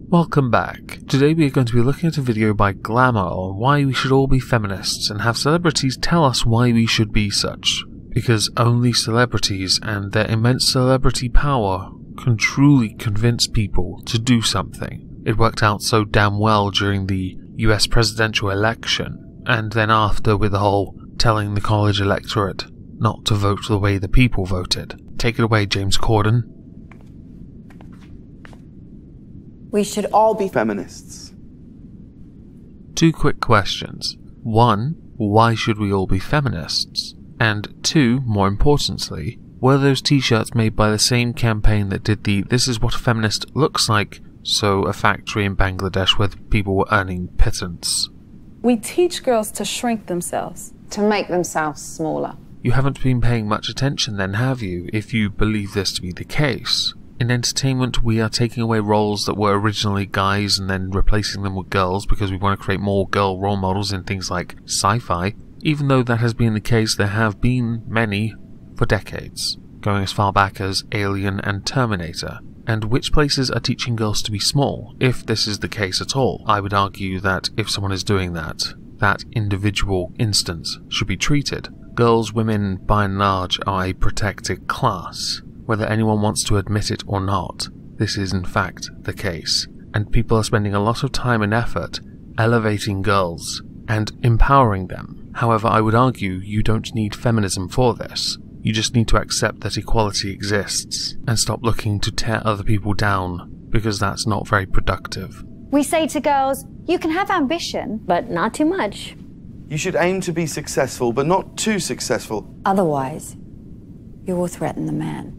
Welcome back. Today we are going to be looking at a video by Glamour on why we should all be feminists and have celebrities tell us why we should be such. Because only celebrities and their immense celebrity power can truly convince people to do something. It worked out so damn well during the US presidential election, and then after with the whole telling the college electorate not to vote the way the people voted. Take it away, Jame Corden. We should all be feminists. Two quick questions. One, why should we all be feminists? And two, more importantly, were those t-shirts made by the same campaign that did the "This is what a feminist looks like," so a factory in Bangladesh where people were earning pittance? We teach girls to shrink themselves. To make themselves smaller. You haven't been paying much attention then, have you, if you believe this to be the case? In entertainment, we are taking away roles that were originally guys and then replacing them with girls because we want to create more girl role models in things like sci-fi. Even though that has been the case, there have been many for decades, going as far back as Alien and Terminator. And which places are teaching girls to be small? If this is the case at all, I would argue that if someone is doing that, that individual instance should be treated. Girls, women, by and large, are a protected class. Whether anyone wants to admit it or not, this is in fact the case. And people are spending a lot of time and effort elevating girls and empowering them. However, I would argue you don't need feminism for this. You just need to accept that equality exists and stop looking to tear other people down, because that's not very productive. We say to girls, you can have ambition, but not too much. You should aim to be successful, but not too successful. Otherwise, you will threaten the man.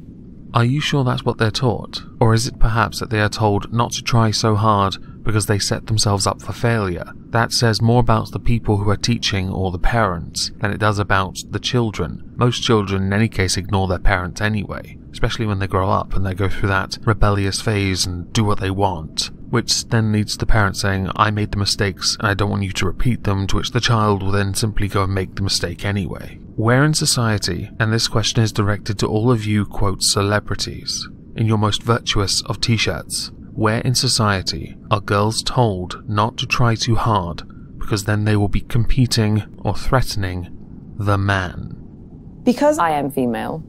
Are you sure that's what they're taught? Or is it perhaps that they are told not to try so hard because they set themselves up for failure? That says more about the people who are teaching or the parents than it does about the children. Most children in any case ignore their parents anyway, especially when they grow up and they go through that rebellious phase and do what they want, which then leads to the parent saying, "I made the mistakes and I don't want you to repeat them," to which the child will then simply go and make the mistake anyway. Where in society, and this question is directed to all of you, quote, celebrities, in your most virtuous of t-shirts, where in society are girls told not to try too hard because then they will be competing or threatening the man? Because I am female,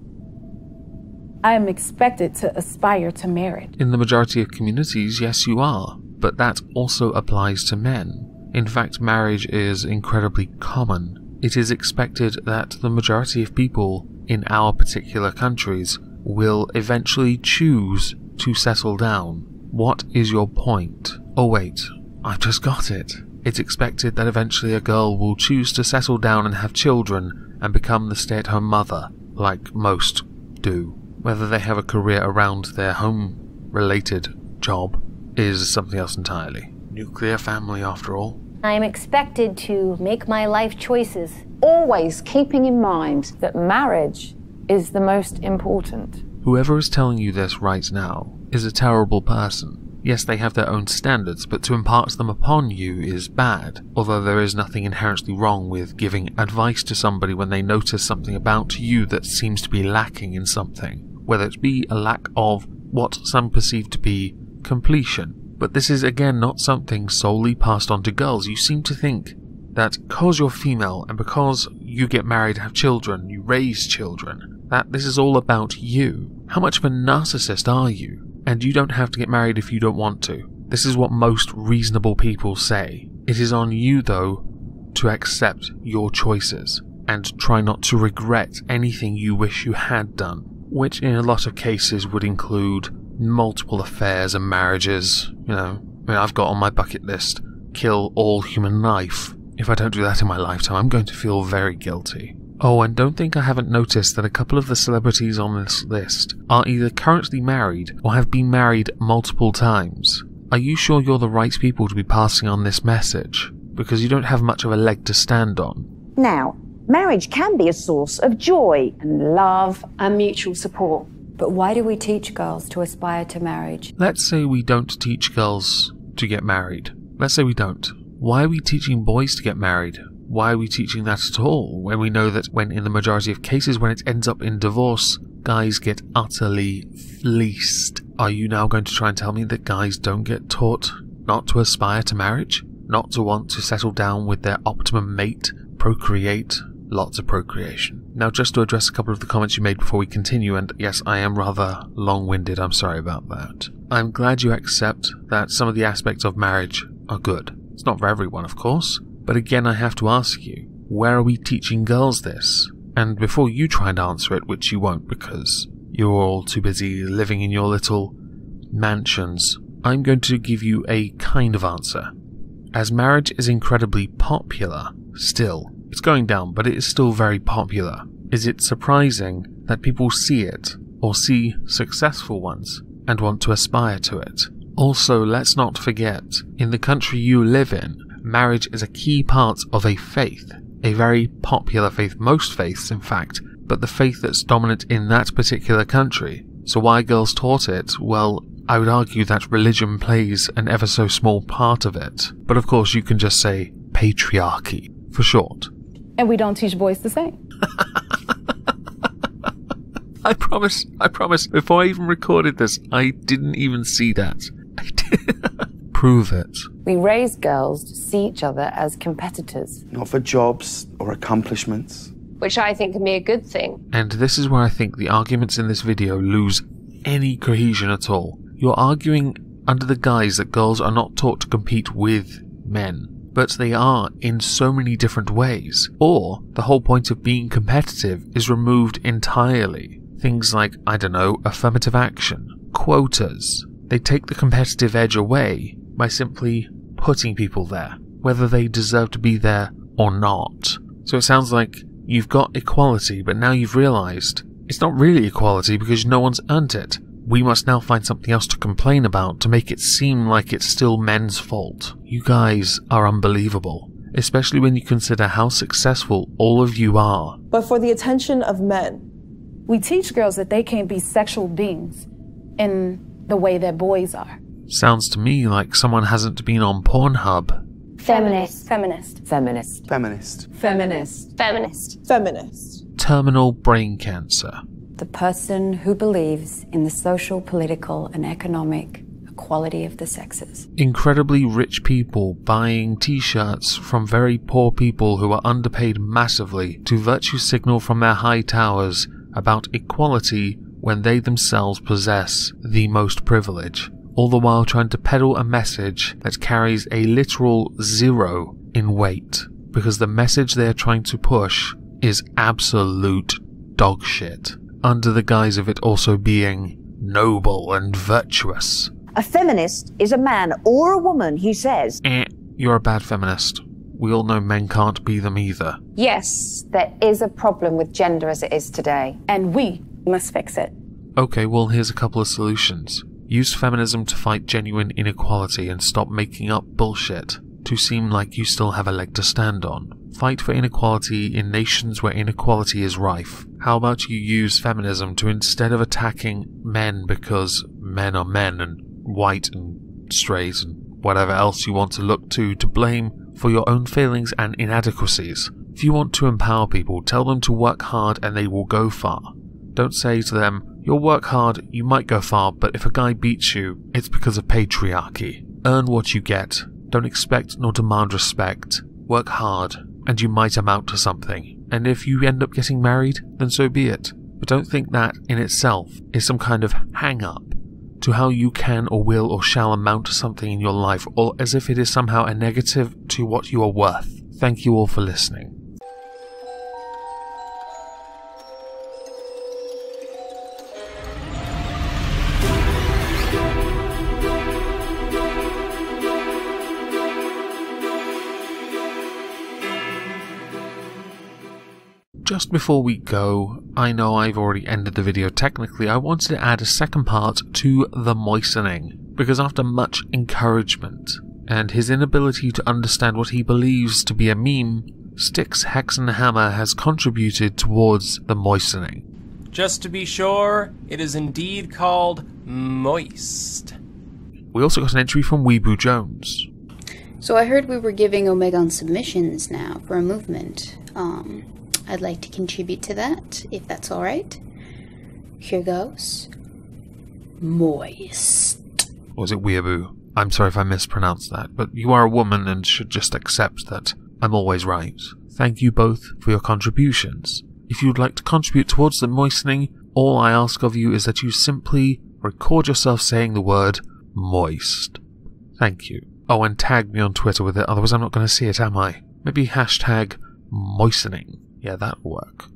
I am expected to aspire to marriage. In the majority of communities, yes you are, but that also applies to men. In fact, marriage is incredibly common. It is expected that the majority of people in our particular countries will eventually choose to settle down. What is your point? Oh wait, I've just got it. It's expected that eventually a girl will choose to settle down and have children and become the stay-at-home mother, like most do. Whether they have a career around their home-related job is something else entirely. Nuclear family, after all. I am expected to make my life choices. Always keeping in mind that marriage is the most important. Whoever is telling you this right now is a terrible person. Yes, they have their own standards, but to impart them upon you is bad, although there is nothing inherently wrong with giving advice to somebody when they notice something about you that seems to be lacking in something, whether it be a lack of what some perceive to be completion. But this is again not something solely passed on to girls. You seem to think that because you're female and because you get married, have children, you raise children, that this is all about you. How much of a narcissist are you? And you don't have to get married if you don't want to. This is what most reasonable people say. It is on you, though, to accept your choices and try not to regret anything you wish you had done, which in a lot of cases would include multiple affairs and marriages. You know, I mean, I've got on my bucket list, kill all human life. If I don't do that in my lifetime, I'm going to feel very guilty. Oh, and don't think I haven't noticed that a couple of the celebrities on this list are either currently married or have been married multiple times. Are you sure you're the right people to be passing on this message? Because you don't have much of a leg to stand on. Now, marriage can be a source of joy and love and mutual support. But why do we teach girls to aspire to marriage? Let's say we don't teach girls to get married. Let's say we don't. Why are we teaching boys to get married? Why are we teaching that at all, when we know that when in the majority of cases when it ends up in divorce, guys get utterly fleeced Are you now going to try and tell me that guys don't get taught not to aspire to marriage? Not to want to settle down with their optimum mate, procreate, lots of procreation. Now, just to address a couple of the comments you made before we continue, and yes, I am rather long-winded, I'm sorry about that. I'm glad you accept that some of the aspects of marriage are good. It's not for everyone, of course, but again, I have to ask you, where are we teaching girls this? And before you try and answer it, which you won't because you're all too busy living in your little mansions, I'm going to give you a kind of answer. As marriage is incredibly popular, still, it's going down, but it is still very popular. Is it surprising that people see it, or see successful ones, and want to aspire to it? Also, let's not forget, in the country you live in, marriage is a key part of a faith. A very popular faith, most faiths in fact, but the faith that's dominant in that particular country. So why girls taught it? Well, I would argue that religion plays an ever so small part of it. But of course you can just say patriarchy, for short. And we don't teach boys the same. I promise, before I even recorded this, I didn't even see that. I did. Prove it. We raise girls to see each other as competitors. Not for jobs or accomplishments. Which I think can be a good thing. And this is where I think the arguments in this video lose any cohesion at all. You're arguing under the guise that girls are not taught to compete with men, but they are in so many different ways. Or the whole point of being competitive is removed entirely. Things like, I don't know, affirmative action, quotas. They take the competitive edge away by simply putting people there, whether they deserve to be there or not. So it sounds like you've got equality, but now you've realised it's not really equality because no one's earned it. We must now find something else to complain about to make it seem like it's still men's fault. You guys are unbelievable, especially when you consider how successful all of you are. But for the attention of men. We teach girls that they can't be sexual beings in the way that boys are. Sounds to me like someone hasn't been on Pornhub. Feminist. Feminist. Feminist. Feminist. Feminist. Feminist. Feminist. Terminal brain cancer. The person who believes in the social, political, and economic equality of the sexes. Incredibly rich people buying t-shirts from very poor people who are underpaid massively to virtue signal from their high towers about equality when they themselves possess the most privilege, all the while trying to peddle a message that carries a literal 0 in weight, because the message they are trying to push is absolute dog shit, under the guise of it also being noble and virtuous. A feminist is a man or a woman who says, You're a bad feminist. We all know men can't be them either. Yes, there is a problem with gender as it is today. And we must fix it. Okay, well here's a couple of solutions. Use feminism to fight genuine inequality and stop making up bullshit to seem like you still have a leg to stand on. Fight for inequality in nations where inequality is rife. How about you use feminism to, instead of attacking men because men are men and white and straight and whatever else you want to look to blame for your own failings and inadequacies. If you want to empower people, tell them to work hard and they will go far. Don't say to them, you'll work hard, you might go far, but if a guy beats you, it's because of patriarchy. Earn what you get. Don't expect nor demand respect. Work hard, and you might amount to something. And if you end up getting married, then so be it. But don't think that in itself is some kind of hang-up to how you can or will or shall amount to something in your life, or as if it is somehow a negative to what you are worth. Thank you all for listening. Just before we go, I know I've already ended the video technically, I wanted to add a second part to the moistening, because after much encouragement, and his inability to understand what he believes to be a meme, Styx, Hex and Hammer has contributed towards the moistening. Just to be sure, it is indeed called moist. We also got an entry from Weeboo Jones. So I heard we were giving Omegon submissions now for a movement. I'd like to contribute to that, if that's alright. Here goes. moist. Or was it weeaboo? I'm sorry if I mispronounced that, but you are a woman and should just accept that I'm always right. Thank you both for your contributions. If you would like to contribute towards the moistening, all I ask of you is that you simply record yourself saying the word moist. Thank you. Oh, and tag me on Twitter with it, otherwise I'm not going to see it, am I? Maybe hashtag moistening. Yeah, that'll work.